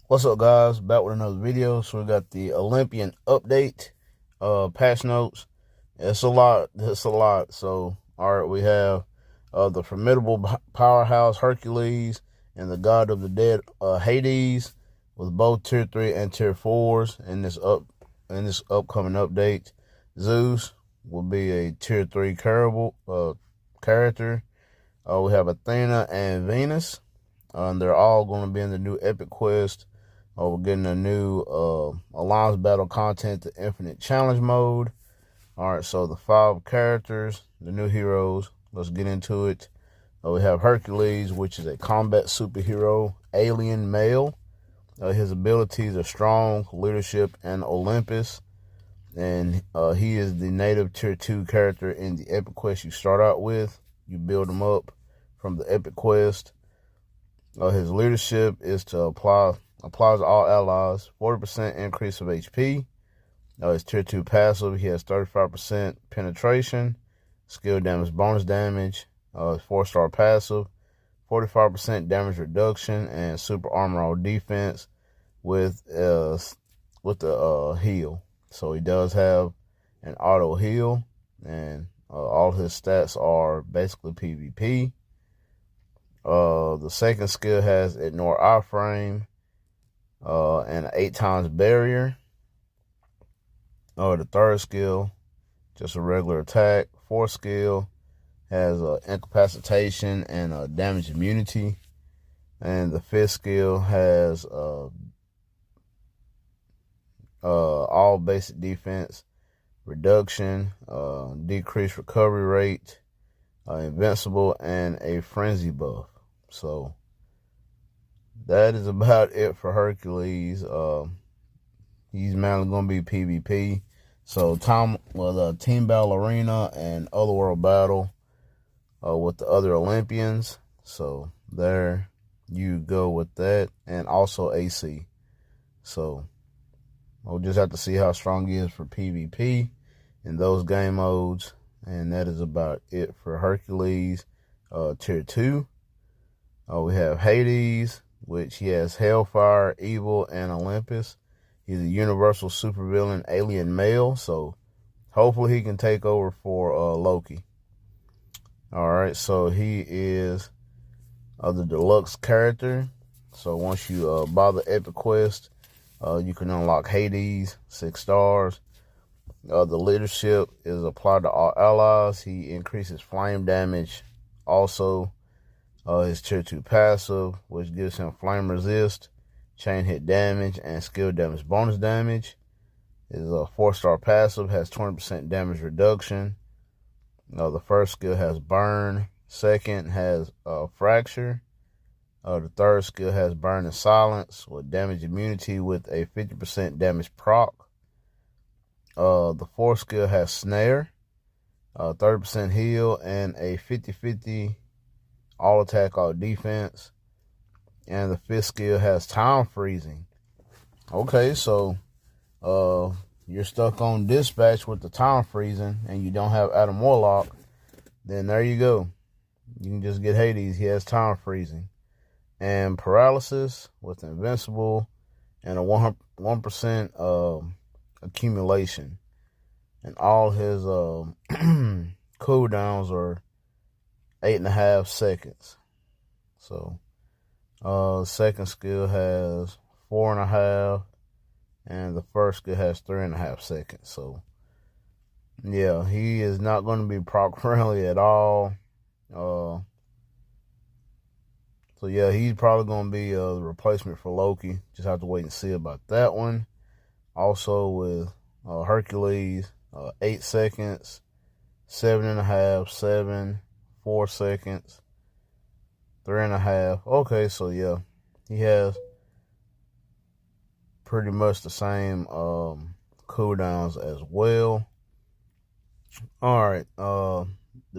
What's up, guys? Back with another video. So we got the Olympian update, patch notes. It's a lot. It's a lot. So, all right, we have the formidable powerhouse Hercules and the god of the dead Hades, with both tier 3 and tier 4s in this upcoming update. Zeus will be a tier 3 character. We have Athena and Venus. They're all going to be in the new Epic Quest. We're getting a new Alliance Battle content, the Infinite Challenge mode. All right, so the 5 characters, the new heroes. Let's get into it. We have Hercules, which is a combat superhero, alien male. His abilities are strong, leadership, and Olympus. And he is the native tier 2 character in the Epic Quest you start out with. You build him up from the Epic Quest. His leadership is to applies to all allies, 40% increase of HP. His tier 2 passive, he has 35% penetration, skill damage, bonus damage. His 4-star passive, 45% damage reduction, and super armor all defense with the heal. So he does have an auto heal, and all his stats are basically PvP. The second skill has ignore iframe and an 8 times barrier. The third skill, just a regular attack. Fourth skill has incapacitation and damage immunity. And the fifth skill has all basic defense, reduction, decreased recovery rate, invincible, and a frenzy buff. So that is about it for Hercules. He's mainly going to be PvP. So team battle arena and otherworld battle with the other Olympians. So there you go with that, and also AC. So we'll just have to see how strong he is for PvP in those game modes. And that is about it for Hercules tier 2. We have Hades, which he has Hellfire, Evil, and Olympus. He's a universal supervillain alien male, so hopefully he can take over for Loki. All right, so he is the deluxe character. So once you buy the Epic Quest, you can unlock Hades, 6 stars. The leadership is applied to all allies. He increases flame damage. Also, his tier 2 passive, which gives him flame resist, chain hit damage, and skill damage bonus damage. His 4-star passive has 20% damage reduction. The first skill has burn. Second has fracture. The third skill has burn and silence with damage immunity with a 50% damage proc. The fourth skill has snare, 30% heal, and a 50-50 all attack, all defense. And the fifth skill has time freezing. Okay, so you're stuck on dispatch with the time freezing and you don't have Adam Warlock, then there you go. You can just get Hades. He has time freezing. And paralysis with invincible and a 1% accumulation. And all his cooldowns are 8.5 seconds. So second skill has 4.5, and the first skill has 3.5 seconds. So yeah, he is not going to be proc friendly at all. So yeah, he's probably going to be the replacement for Loki. Just have to wait and see about that one. Also with Hercules, 8 seconds, 7.5, 7, 4 seconds, 3.5. Okay, so yeah, he has pretty much the same cooldowns as well. All right, the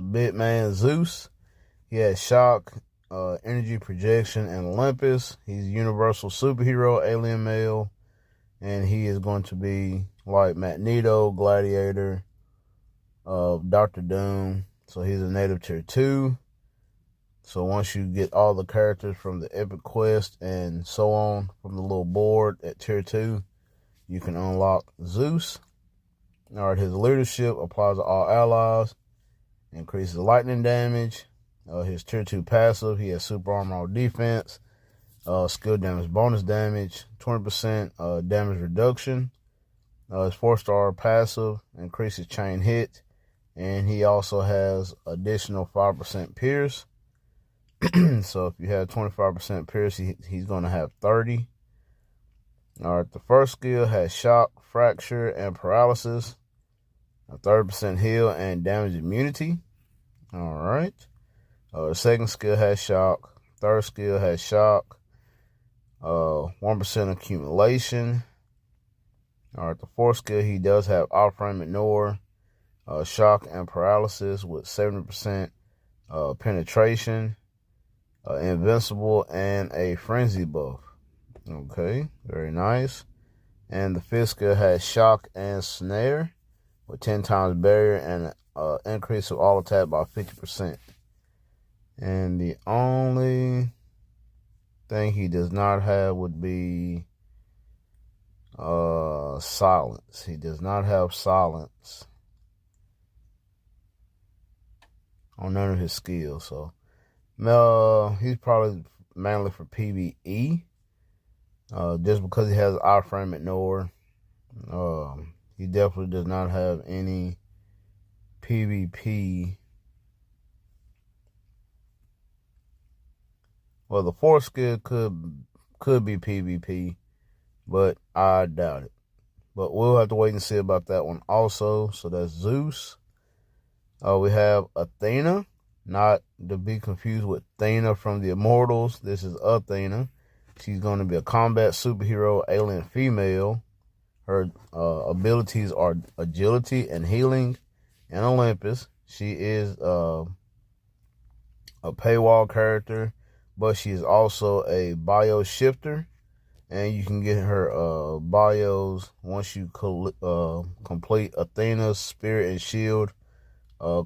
big man Zeus, he has shock, energy projection, and Olympus. He's a universal superhero, alien male, and he is going to be like Magneto, Gladiator, Dr. Doom. So he's a native tier 2. So once you get all the characters from the Epic Quest and so on from the little board at tier 2, you can unlock Zeus. Alright, his leadership applies to all allies, increases lightning damage. His tier 2 passive, he has super armor on defense, skill damage bonus damage, 20% damage reduction. His 4-star passive increases chain hit, and he also has additional 5% pierce. So if you have 25% pierce, he's going to have 30. Alright, the first skill has shock, fracture, and paralysis. A 30% heal and damage immunity. Alright. The second skill has shock. Third skill has shock. 1% accumulation. Alright, the fourth skill, he does have off-frame ignore, shock, and paralysis with 70% penetration, invincible, and a frenzy buff. Okay, very nice. And the fifth skill has shock and snare with 10 times barrier and increase of all attack by 50%. And the only thing he does not have would be silence. He does not have silence on none of his skills. So no, he's probably mainly for PvE. Just because he has iframe ignore. He definitely does not have any PvP. Well, the fourth skill could be PvP, but I doubt it. But we'll have to wait and see about that one also. So that's Zeus. We have Athena, not to be confused with Athena from the Immortals. This is Athena. She's going to be a combat superhero, alien female. Her abilities are agility and healing and Olympus. She is a paywall character, but she is also a bio shifter. And you can get her bios once you complete Athena's Spirit and Shield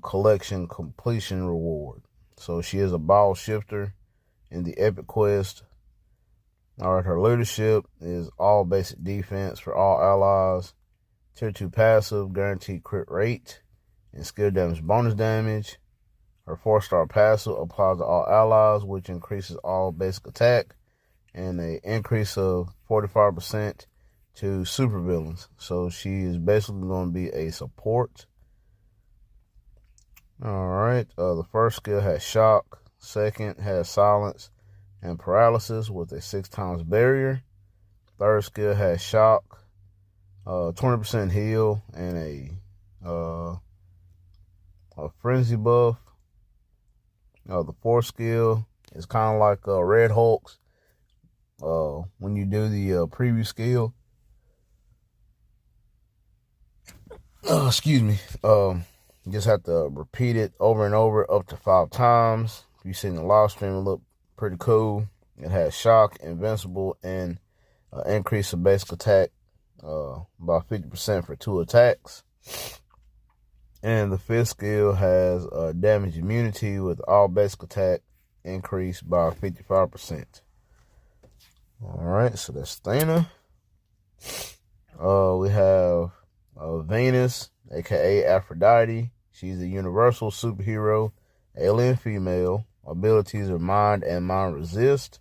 collection completion reward. So she is a bio shifter in the Epic Quest. Alright, her leadership is all basic defense for all allies. Tier 2 passive, guaranteed crit rate and skill damage bonus damage. Her 4-star passive applies to all allies, which increases all basic attack and an increase of 45% to supervillains. So she is basically going to be a support. Alright, the first skill has shock. Second has silence and paralysis with a 6 times barrier. Third skill has shock, 20% heal, and a frenzy buff. The fourth skill is kind of like Red Hulk's. When you do the preview skill, excuse me, you just have to repeat it over and over up to 5 times. If you've seen the live stream, it looked pretty cool. It has shock, invincible, and increase of basic attack by 50% for 2 attacks. And the fifth skill has damage immunity with all basic attack increased by 55%. Alright, so that's Athena. We have Venus, aka Aphrodite. She's a universal superhero, alien female. Abilities are mind and mind resist.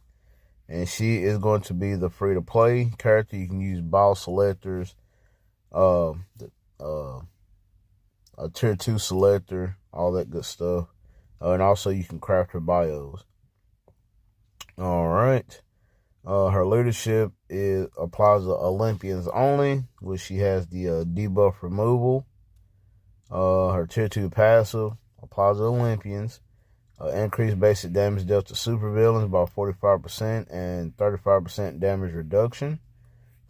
And she is going to be the free-to-play character. You can use boss selectors, a tier 2 selector, all that good stuff. And also you can craft her bios. Alright. Her leadership applies to Olympians only, which she has the debuff removal. Her tier 2 passive applies to Olympians. Increased basic damage dealt to supervillains by 45% and 35% damage reduction.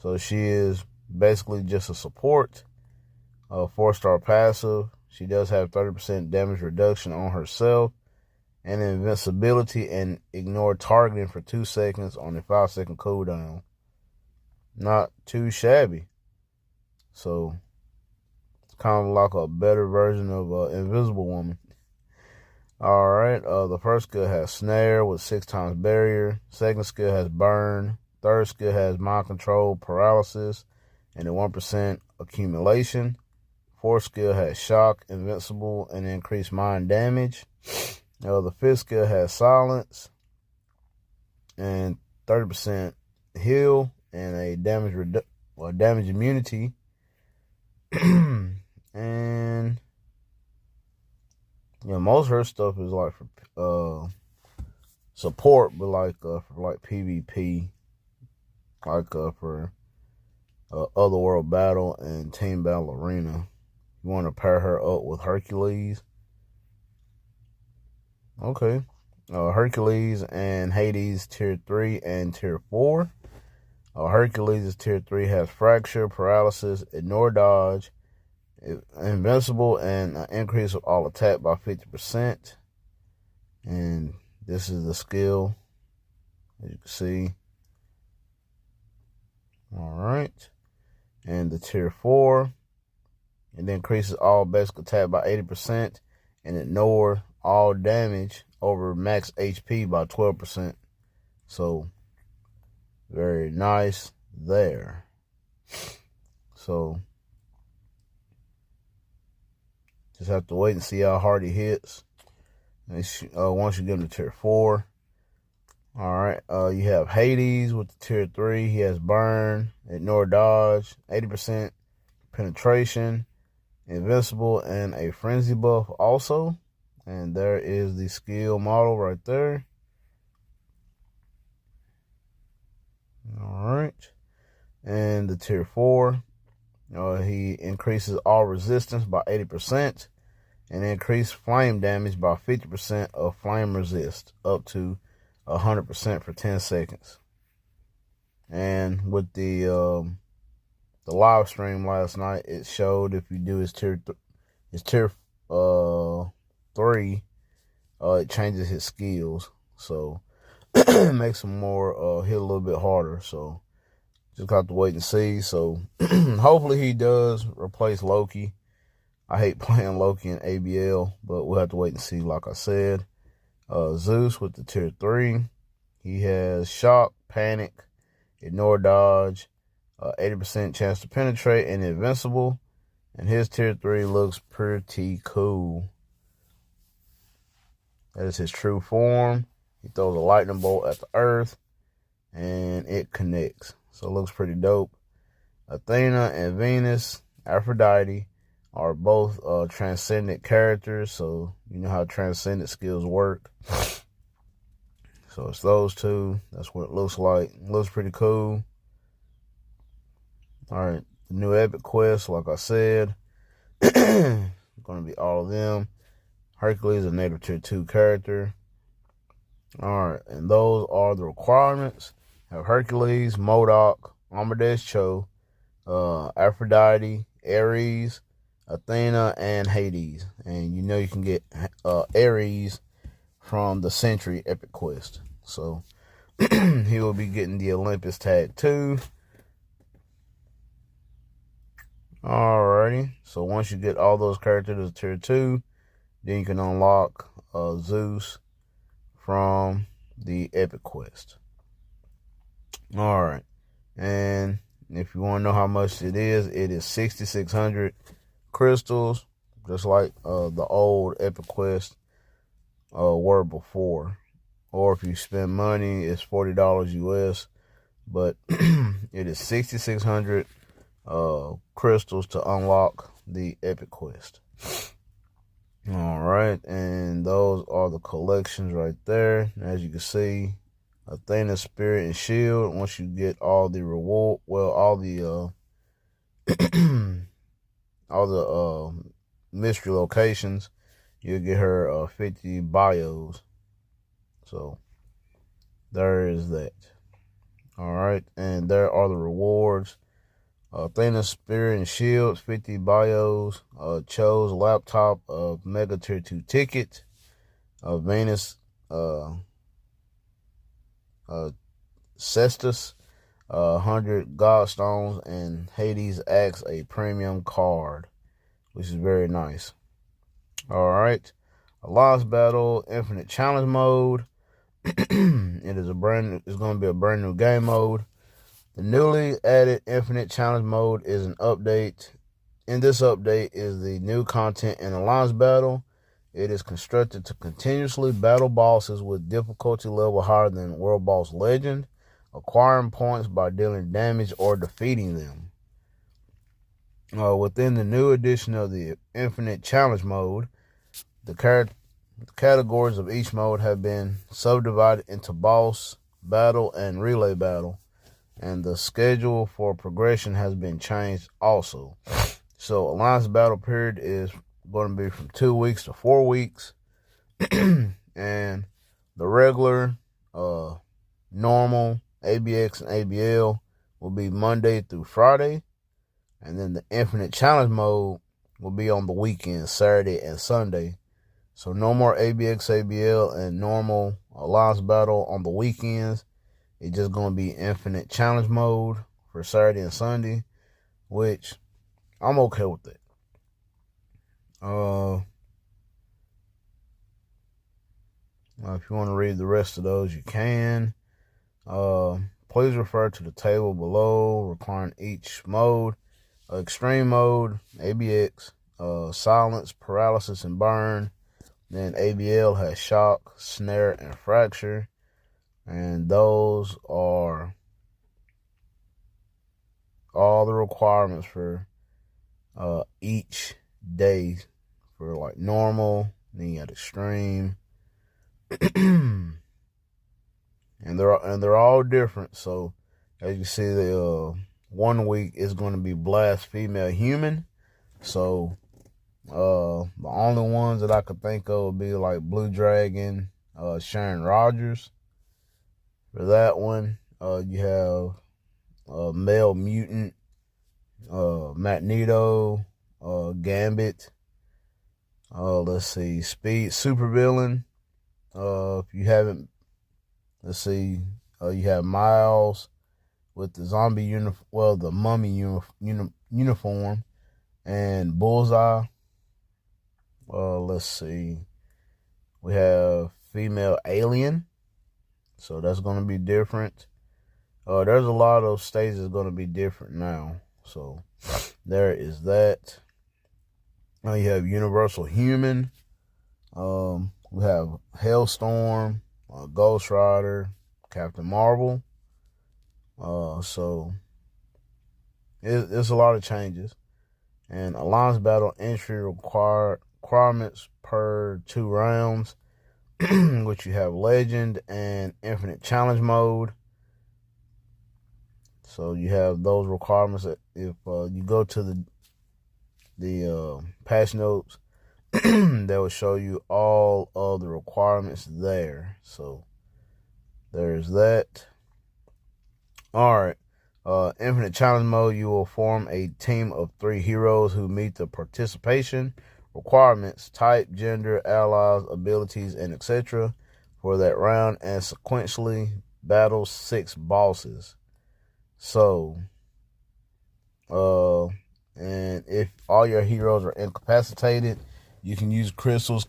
So she is basically just a support. 4-star passive. She does have 30% damage reduction on herself. And invincibility and ignore targeting for 2 seconds on a 5-second cooldown. Not too shabby. So it's kind of like a better version of Invisible Woman. All right. The first skill has snare with 6 times barrier. Second skill has burn. Third skill has mind control, paralysis, and a 1% accumulation. Fourth skill has shock, invincible, and increased mind damage. The fifth skill has silence and 30% heal and a damage immunity. And most of her stuff is like for support, but like for like PvP, like for Otherworld Battle and Team Battle Arena. You want to pair her up with Hercules. Okay. Hercules and Hades tier 3 and tier 4. Hercules is tier 3, has fracture, paralysis, ignore dodge, invincible, and an increase of all attack by 50%. And this is the skill, as you can see. All right. And the tier 4, it increases all basic attack by 80% and ignore all damage over max HP by 12%. So, very nice there. So, just have to wait and see how hard he hits. Once you get him to tier 4. All right. You have Hades with the tier 3. He has burn, ignore dodge, 80% penetration, invincible, and a frenzy buff also. And there is the skill model right there. All right. And the tier 4, he increases all resistance by 80% and increase flame damage by 50% of flame resist up to 100% for 10 seconds. And with the live stream last night, it showed if you do his tier 3, it changes his skills, so it makes him more hit a little bit harder. So just got to wait and see. So hopefully he does replace Loki. I hate playing Loki in ABL, but we'll have to wait and see. Like I said, Zeus with the tier 3, he has shock, panic, ignore dodge, 80% chance to penetrate, and invincible. And his tier 3 looks pretty cool. That is his true form. He throws a lightning bolt at the earth, and it connects. So it looks pretty dope. Athena and Venus, Aphrodite, are both transcendent characters. So you know how transcendent skills work. So it's those two. That's what it looks like. It looks pretty cool. All right. The new epic quest, like I said, going to be all of them. Hercules, a native tier 2 character. All right, and those are the requirements. Have Hercules, MODOK, Amadeus Cho, Aphrodite, Ares, Athena, and Hades. And you know you can get Ares from the Century Epic Quest. So he will be getting the Olympus tag too. Alrighty, so once you get all those characters to tier 2, then you can unlock Zeus from the Epic Quest. Alright, and if you want to know how much it is 6,600 crystals, just like the old Epic Quest were before. Or if you spend money, it's $40 US, but it is 6,600 crystals to unlock the Epic Quest. All right, and those are the collections right there. As you can see, Athena, Spirit, and Shield. Once you get all the reward, well, all the mystery locations, you'll get her 50 bios. So there is that. All right, and there are the rewards. Athena, Spirit, and Shield, 50 bios. Cho's laptop, Mega Tier 2 ticket. Venus, Cestus, 100 Godstones, and Hades Axe, a premium card, which is very nice. All right. Alliance Battle Infinite Challenge Mode. It's going to be a brand new game mode. The newly added Infinite Challenge Mode is an update. In this update is the new content in Alliance Battle. It is constructed to continuously battle bosses with difficulty level higher than World Boss Legend, acquiring points by dealing damage or defeating them. Within the new edition of the Infinite Challenge Mode, the categories of each mode have been subdivided into boss, battle, and relay battle, and the schedule for progression has been changed also. So Alliance Battle period is going to be from 2 weeks to 4 weeks, and the regular, normal, ABX, and ABL will be Monday through Friday, and then the Infinite Challenge Mode will be on the weekends, Saturday and Sunday. So no more ABX, ABL, and normal Alliance Battle on the weekends. It's just going to be Infinite Challenge Mode for Saturday and Sunday, which I'm okay with it. If you want to read the rest of those, you can. Please refer to the table below requiring each mode. Extreme mode, ABX, silence, paralysis, and burn. Then ABL has shock, snare, and fracture. And those are all the requirements for each day for like normal. Then you got extreme. and they're all different. So as you see, the 1 week is going to be Blast Female Human. So the only ones that I could think of would be like Blue Dragon, Sharon Rogers. For that one, you have Male Mutant, Magneto, Gambit. Let's see, Speed Supervillain. If you haven't, let's see, you have Miles with the zombie uniform, the mummy uniform, and Bullseye. Let's see, we have Female Alien, so that's going to be different. There's a lot of stages going to be different now, so there is that. Now you have Universal Human. We have Hailstorm, Ghost Rider, Captain Marvel. So it's a lot of changes. And Alliance Battle entry requirements per 2 rounds, which you have Legend and Infinite Challenge Mode. So you have those requirements. If you go to the patch notes, they will show you all of the requirements there. So there's that. All right. Infinite Challenge Mode, you will form a team of 3 heroes who meet the participation requirements, type, gender, allies, abilities, and etc. for that round, and sequentially battle 6 bosses. So, and if all your heroes are incapacitated, you can use crystals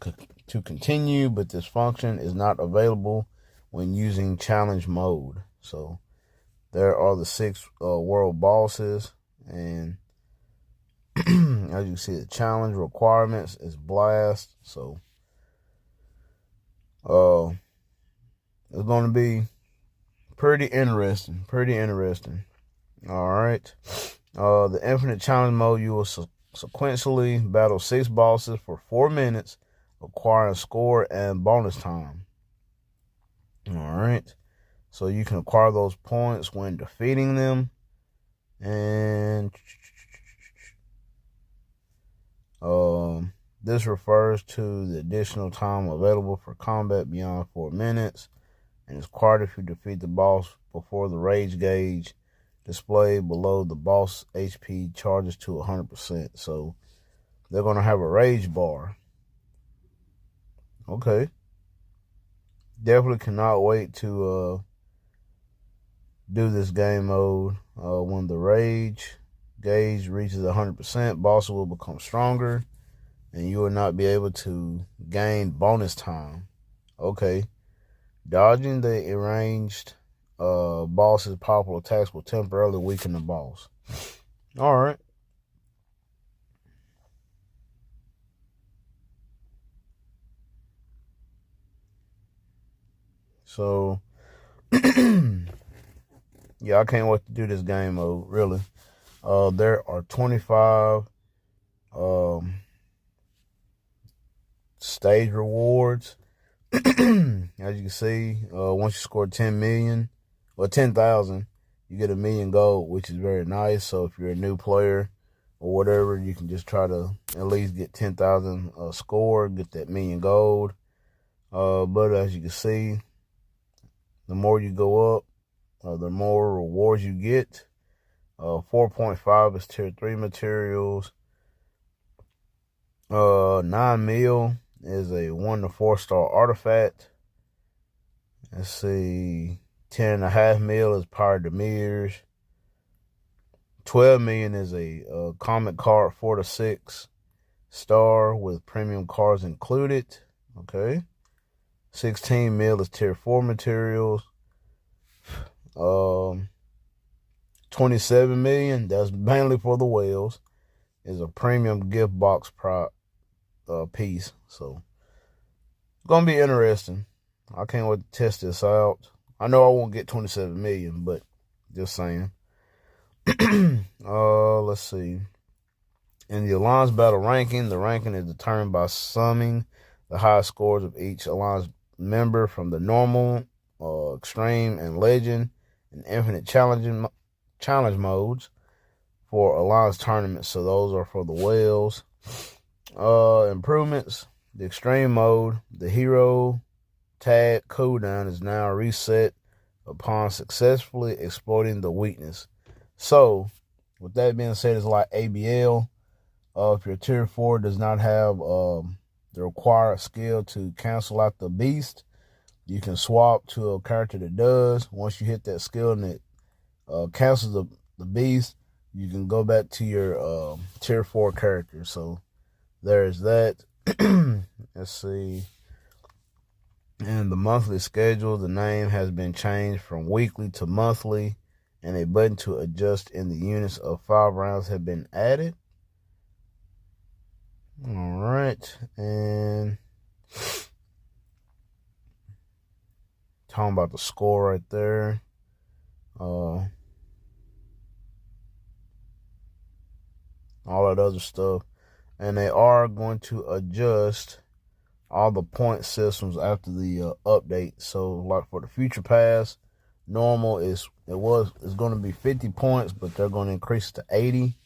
to continue, but this function is not available when using challenge mode. So there are the 6 world bosses, and as you see, the challenge requirements is Blast. So it's going to be pretty interesting. All right. The Infinite Challenge Mode, you will sequentially battle 6 bosses for 4 minutes, acquiring score and bonus time. All right. So you can acquire those points when defeating them. And this refers to the additional time available for combat beyond 4 minutes, and it's required if you defeat the boss before the rage gauge displayed below the boss HP charges to 100%. So they're going to have a rage bar. Okay. Definitely cannot wait to do this game mode. When the rage gauge reaches 100%, bosses will become stronger. and you will not be able to gain bonus time. Okay. Dodging the arranged boss's powerful attacks will temporarily weaken the boss. Alright. So, yeah, I can't wait to do this game mode, really. There are 25 stage rewards. As you can see, once you score 10 million or 10,000, you get 1,000,000 gold, which is very nice. So if you're a new player or whatever, you can just try to at least get 10,000 score, get that 1,000,000 gold. But as you can see, the more you go up, the more rewards you get. 4.5 is tier 3 materials. 9 mil is a 1 to 4 star artifact. Let's see, 10.5 mil is powered to mirrors. 12 million is a comic card 4 to 6 star with premium cards included. Okay. 16 mil is tier 4 materials. 27 million, that's mainly for the whales, is a premium gift box piece. So it's gonna be interesting. I can't wait to test this out. I know I won't get 27 million, but just saying. Let's see. In the Alliance Battle ranking, the ranking is determined by summing the highest scores of each Alliance member from the normal, extreme, and legend, and infinite challenge modes for Alliance tournaments. So those are for the whales. Improvements. The extreme mode, the hero tag cooldown is now reset upon successfully exploiting the weakness. So, with that being said, it's like ABL. If your tier 4 does not have the required skill to cancel out the beast, you can swap to a character that does. Once you hit that skill and it cancels the beast, you can go back to your tier 4 character. So, there's that. Let's see. And the monthly schedule, the name has been changed from weekly to monthly, and a button to adjust in the units of 5 rounds have been added. All right, and talking about the score right there. All that other stuff. And they are going to adjust all the point systems after the update. So, like for the Future Pass, normal is going to be 50 points, but they're going to increase it to 80.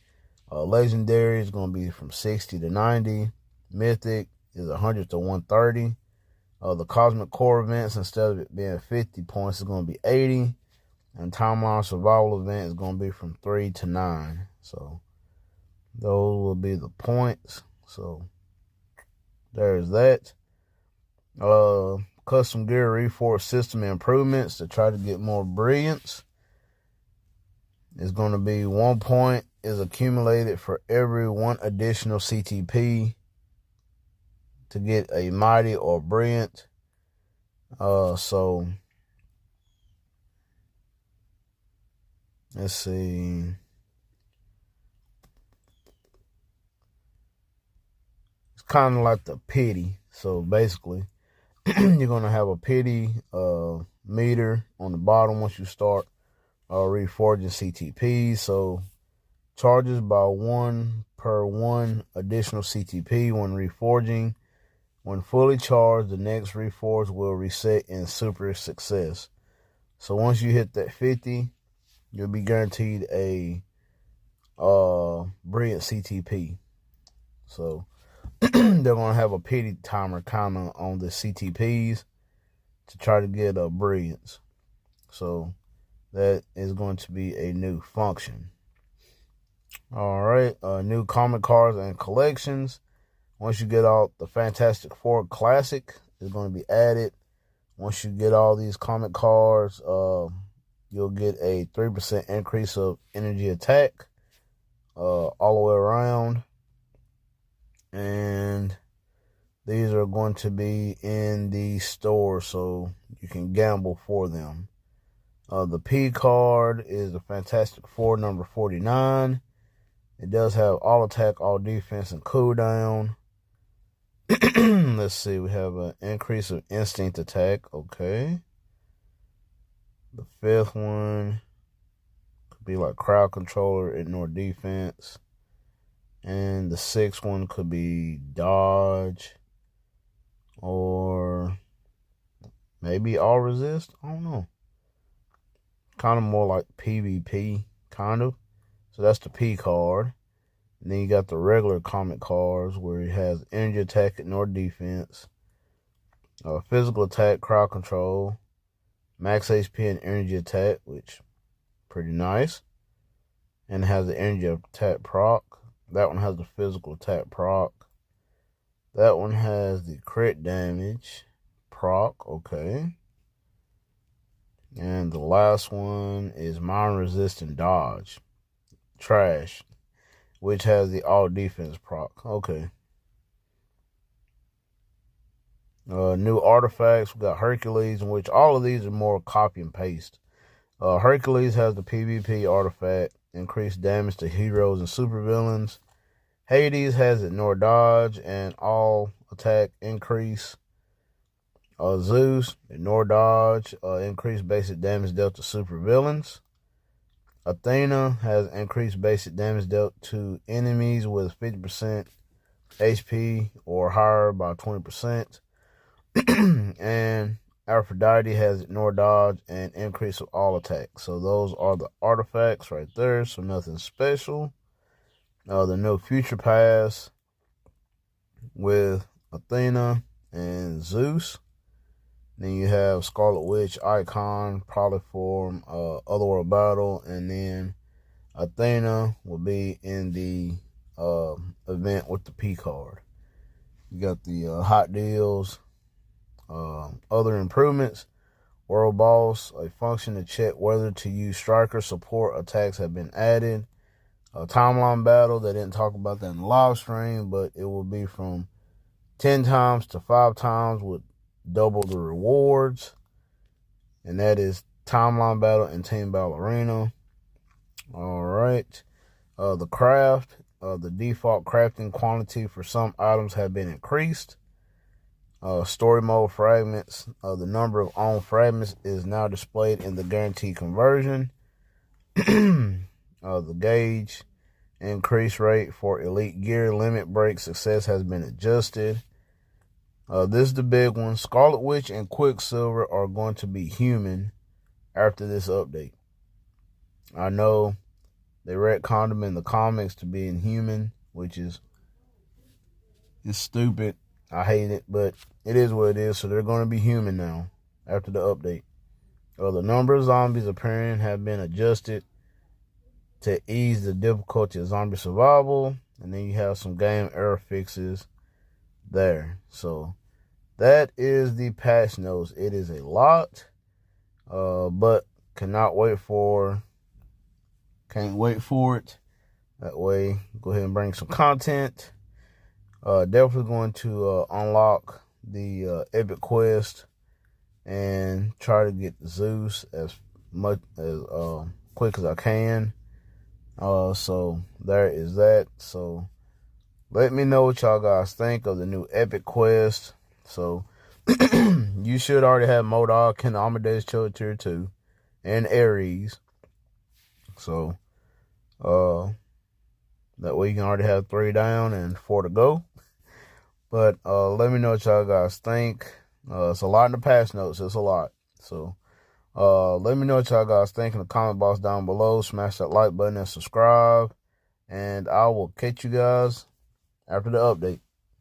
Legendary is going to be from 60 to 90. Mythic is 100 to 130. The Cosmic Core events, instead of it being 50 points, is going to be 80. And Timeline Survival event is going to be from 3 to 9. So those will be the points. So there's that. Custom gear reforged system improvements to try to get more brilliance. It's going to be 1 point is accumulated for every 1 additional CTP to get a mighty or brilliant. So let's see. It's kind of like the pity. So basically, you're going to have a pity meter on the bottom once you start reforging CTP. So charges by 1 per 1 additional CTP when reforging. When fully charged, the next reforge will reset in super success. So once you hit that 50, you'll be guaranteed a brilliant CTP. So they're going to have a pity timer kind of on the CTPs to try to get a brilliance. So that is going to be a new function. All right, new comic cards and collections. Once you get out the Fantastic Four Classic, is going to be added. Once you get all these comic cards, you'll get a 3% increase of energy attack all the way around. And these are going to be in the store, so you can gamble for them. The P card is the Fantastic Four number 49. It does have all attack, all defense, and cooldown. Let's see, we have an increase of instinct attack. Okay. The fifth one could be like crowd controller, ignore defense. And the sixth one could be dodge or maybe all resist. I don't know. Kind of more like PvP, kind of. So that's the P card. And then you got the regular comic cards where it has energy attack, ignore defense, physical attack, crowd control, max HP and energy attack, which pretty nice. And it has the energy attack proc. That one has the physical attack proc. That one has the crit damage proc. Okay. And the last one is mind resistant dodge. Trash. Which has the all defense proc. Okay. New artifacts. We got Hercules, in which all of these are more copy and paste. Hercules has the PvP artifact. Increased damage to heroes and supervillains. Hades has ignore dodge and all attack increase. Zeus, ignore dodge, increased basic damage dealt to supervillains. Athena has increased basic damage dealt to enemies with 50% HP or higher by 20%. And Aphrodite has ignore dodge and increase of all attacks. So those are the artifacts right there. So nothing special. The new Future Pass with Athena and Zeus. Then you have Scarlet Witch icon, probably for Otherworld Battle. And then Athena will be in the event with the P card. You got the hot deals, other improvements. World Boss, a function to check whether to use striker support attacks have been added. Timeline battle, they didn't talk about that in the live stream, but it will be from 10 times to 5 times with double the rewards. And that is timeline battle and team battle arena. All right. The craft, the default crafting quantity for some items have been increased. Story mode fragments, the number of owned fragments is now displayed in the guaranteed conversion. The gauge increase rate for elite gear limit break success has been adjusted. This is the big one. Scarlet Witch and Quicksilver are going to be human after this update. I know they retconned them in the comics to being human, which is stupid. I hate it, but it is what it is. So they're going to be human now after the update. The number of zombies appearing have been adjusted to ease the difficulty of zombie survival. And then you have some game error fixes there. So that is the patch notes. It is a lot, but can't wait for it. That way, go ahead and bring some content. Definitely going to unlock the epic quest and try to get Zeus as much as quick as I can. So there is that. So let me know what y'all guys think of the new epic quest. So you should already have MODOK and Amadeus Cho Tier 2 and Ares. So that way you can already have 3 down and 4 to go. But let me know what y'all guys think. It's a lot in the patch notes. It's a lot. So let me know what y'all guys think in the comment box down below. Smash that like button and subscribe. And I will catch you guys after the update.